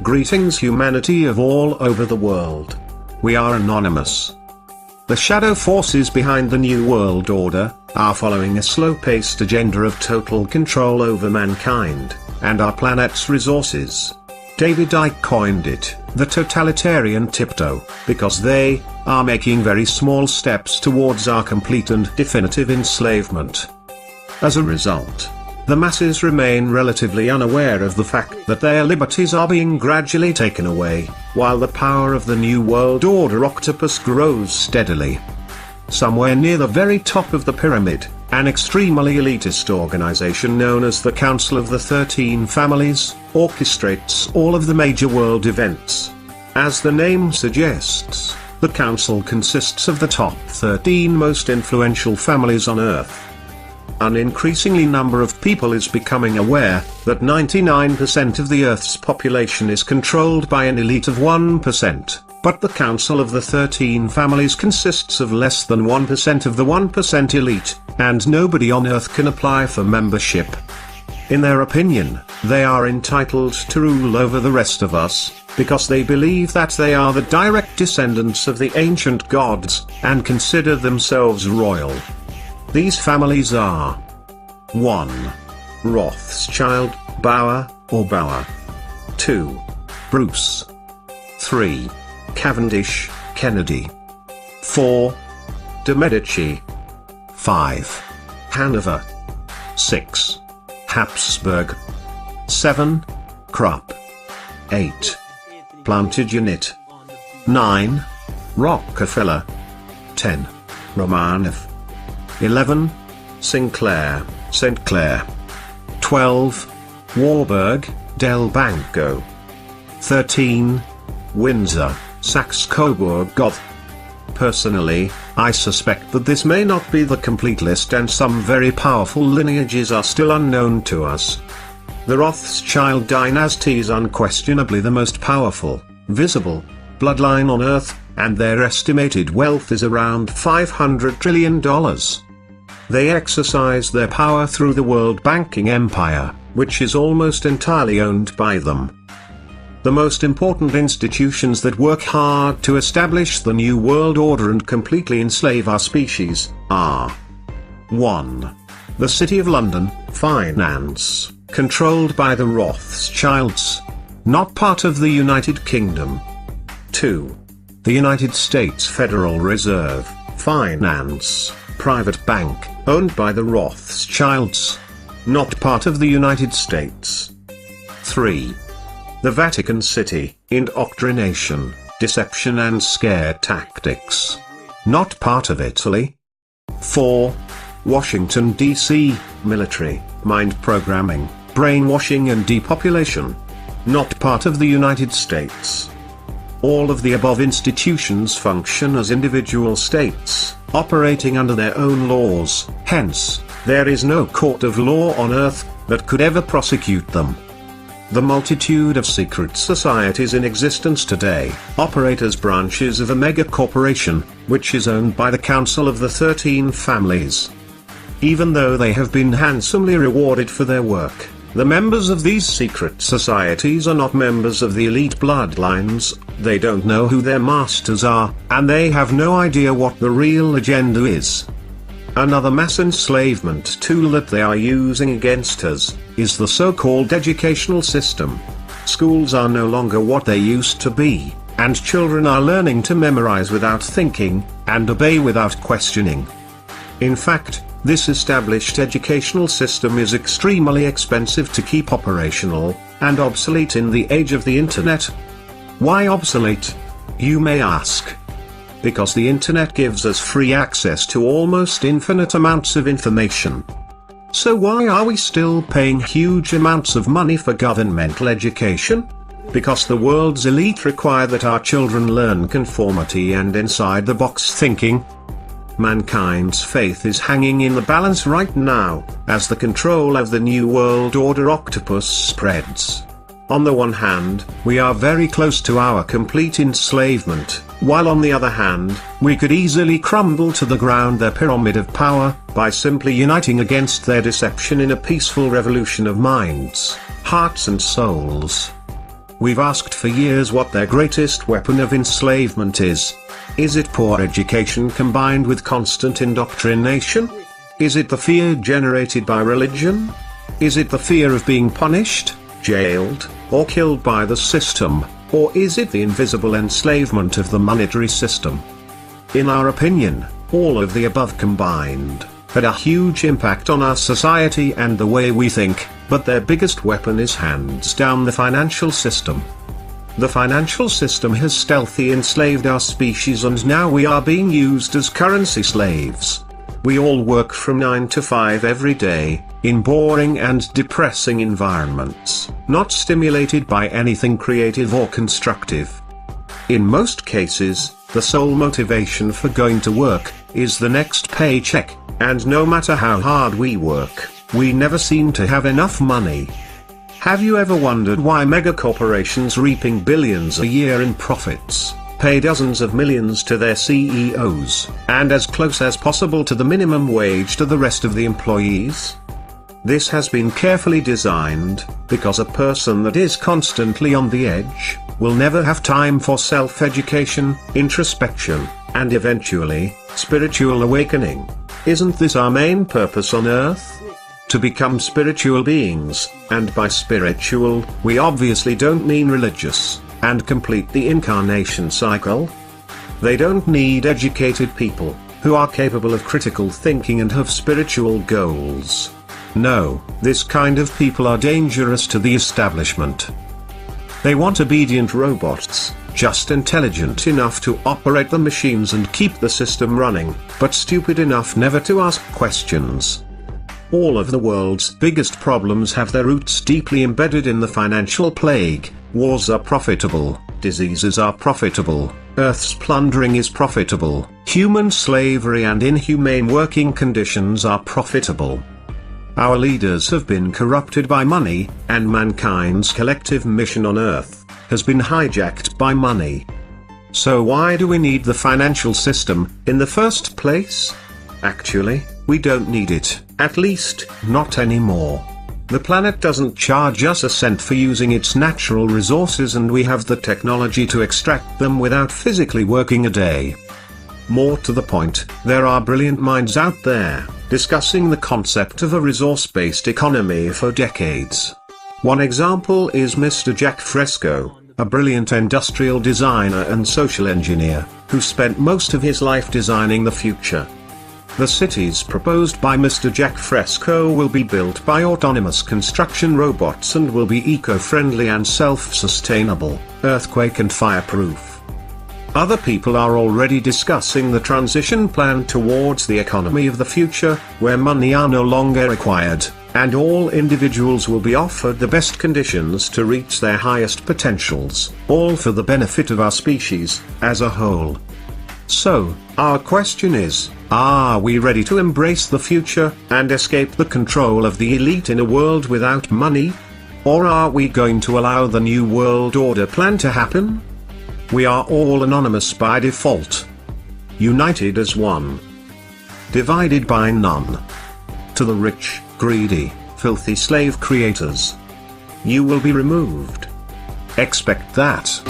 Greetings humanity of all over the world. We are anonymous. The shadow forces behind the New World Order are following a slow-paced agenda of total control over mankind and our planet's resources. David Icke coined it the totalitarian tiptoe, because they are making very small steps towards our complete and definitive enslavement. As a result, the masses remain relatively unaware of the fact that their liberties are being gradually taken away, while the power of the New World Order octopus grows steadily. Somewhere near the very top of the pyramid, an extremely elitist organization known as the Council of the 13 Families orchestrates all of the major world events. As the name suggests, the council consists of the top 13 most influential families on Earth. An increasingly number of people is becoming aware that 99% of the Earth's population is controlled by an elite of 1%, but the Council of the 13 Families consists of less than 1% of the 1% elite, and nobody on Earth can apply for membership. In their opinion, they are entitled to rule over the rest of us, because they believe that they are the direct descendants of the ancient gods, and consider themselves royal. These families are 1. Rothschild, Bauer, or Bauer. 2. Bruce. 3. Cavendish, Kennedy. 4. de Medici. 5. Hanover. 6. Habsburg. 7. Krupp. 8. Plantagenet. 9. Rockefeller. 10. Romanov. 11. Sinclair, St. Clair. 12. Warburg, Del Banco. 13. Windsor, Saxe-Coburg-Gotha. Personally, I suspect that this may not be the complete list and some very powerful lineages are still unknown to us. The Rothschild dynasty is unquestionably the most powerful, visible, bloodline on Earth, and their estimated wealth is around $500 trillion. They exercise their power through the world banking empire, which is almost entirely owned by them. The most important institutions that work hard to establish the New World Order and completely enslave our species are 1. The City of London, finance, controlled by the Rothschilds, not part of the United Kingdom. 2. The United States Federal Reserve, finance, private bank, owned by the Rothschilds, not part of the United States. 3. The Vatican City, indoctrination, deception and scare tactics, not part of Italy. 4. Washington, D.C., military, mind programming, brainwashing and depopulation, not part of the United States. All of the above institutions function as individual states, operating under their own laws, hence, there is no court of law on Earth that could ever prosecute them. The multitude of secret societies in existence today operate as branches of a mega-corporation, which is owned by the Council of the 13 Families. Even though they have been handsomely rewarded for their work, the members of these secret societies are not members of the elite bloodlines, they don't know who their masters are, and they have no idea what the real agenda is. Another mass enslavement tool that they are using against us is the so-called educational system. Schools are no longer what they used to be, and children are learning to memorize without thinking, and obey without questioning. In fact, this established educational system is extremely expensive to keep operational, and obsolete in the age of the internet. Why obsolete? You may ask. Because the internet gives us free access to almost infinite amounts of information. So why are we still paying huge amounts of money for governmental education? Because the world's elite require that our children learn conformity and inside-the-box thinking. Mankind's faith is hanging in the balance right now, as the control of the New World Order octopus spreads. On the one hand, we are very close to our complete enslavement, while on the other hand, we could easily crumble to the ground their pyramid of power, by simply uniting against their deception in a peaceful revolution of minds, hearts and souls. We've asked for years what their greatest weapon of enslavement is. Is it poor education combined with constant indoctrination? Is it the fear generated by religion? Is it the fear of being punished, jailed, or killed by the system? Or is it the invisible enslavement of the monetary system? In our opinion, all of the above combined had a huge impact on our society and the way we think, but their biggest weapon is hands down the financial system. The financial system has stealthily enslaved our species, and now we are being used as currency slaves. We all work from 9 to 5 every day, in boring and depressing environments, not stimulated by anything creative or constructive. In most cases, the sole motivation for going to work is the next paycheck, and no matter how hard we work, we never seem to have enough money. Have you ever wondered why megacorporations reaping billions a year in profits pay dozens of millions to their CEOs, and as close as possible to the minimum wage to the rest of the employees? This has been carefully designed, because a person that is constantly on the edge will never have time for self-education, introspection, and eventually, spiritual awakening. Isn't this our main purpose on Earth? To become spiritual beings, and by spiritual, we obviously don't mean religious, and complete the incarnation cycle. They don't need educated people, who are capable of critical thinking and have spiritual goals. No, this kind of people are dangerous to the establishment. They want obedient robots, just intelligent enough to operate the machines and keep the system running, but stupid enough never to ask questions. All of the world's biggest problems have their roots deeply embedded in the financial plague. Wars are profitable, diseases are profitable, Earth's plundering is profitable, human slavery and inhumane working conditions are profitable. Our leaders have been corrupted by money, and mankind's collective mission on Earth has been hijacked by money. So why do we need the financial system in the first place? Actually, we don't need it, at least, not anymore. The planet doesn't charge us a cent for using its natural resources, and we have the technology to extract them without physically working a day. More to the point, there are brilliant minds out there, discussing the concept of a resource-based economy for decades. One example is Mr. Jack Fresco, a brilliant industrial designer and social engineer, who spent most of his life designing the future. The cities proposed by Mr. Jack Fresco will be built by autonomous construction robots and will be eco-friendly and self-sustainable, earthquake and fireproof. Other people are already discussing the transition plan towards the economy of the future, where money are no longer required, and all individuals will be offered the best conditions to reach their highest potentials, all for the benefit of our species, as a whole. So, our question is, are we ready to embrace the future, and escape the control of the elite in a world without money? Or are we going to allow the New World Order plan to happen? We are all anonymous by default. United as one. Divided by none. To the rich, greedy, filthy slave creators. You will be removed. Expect that.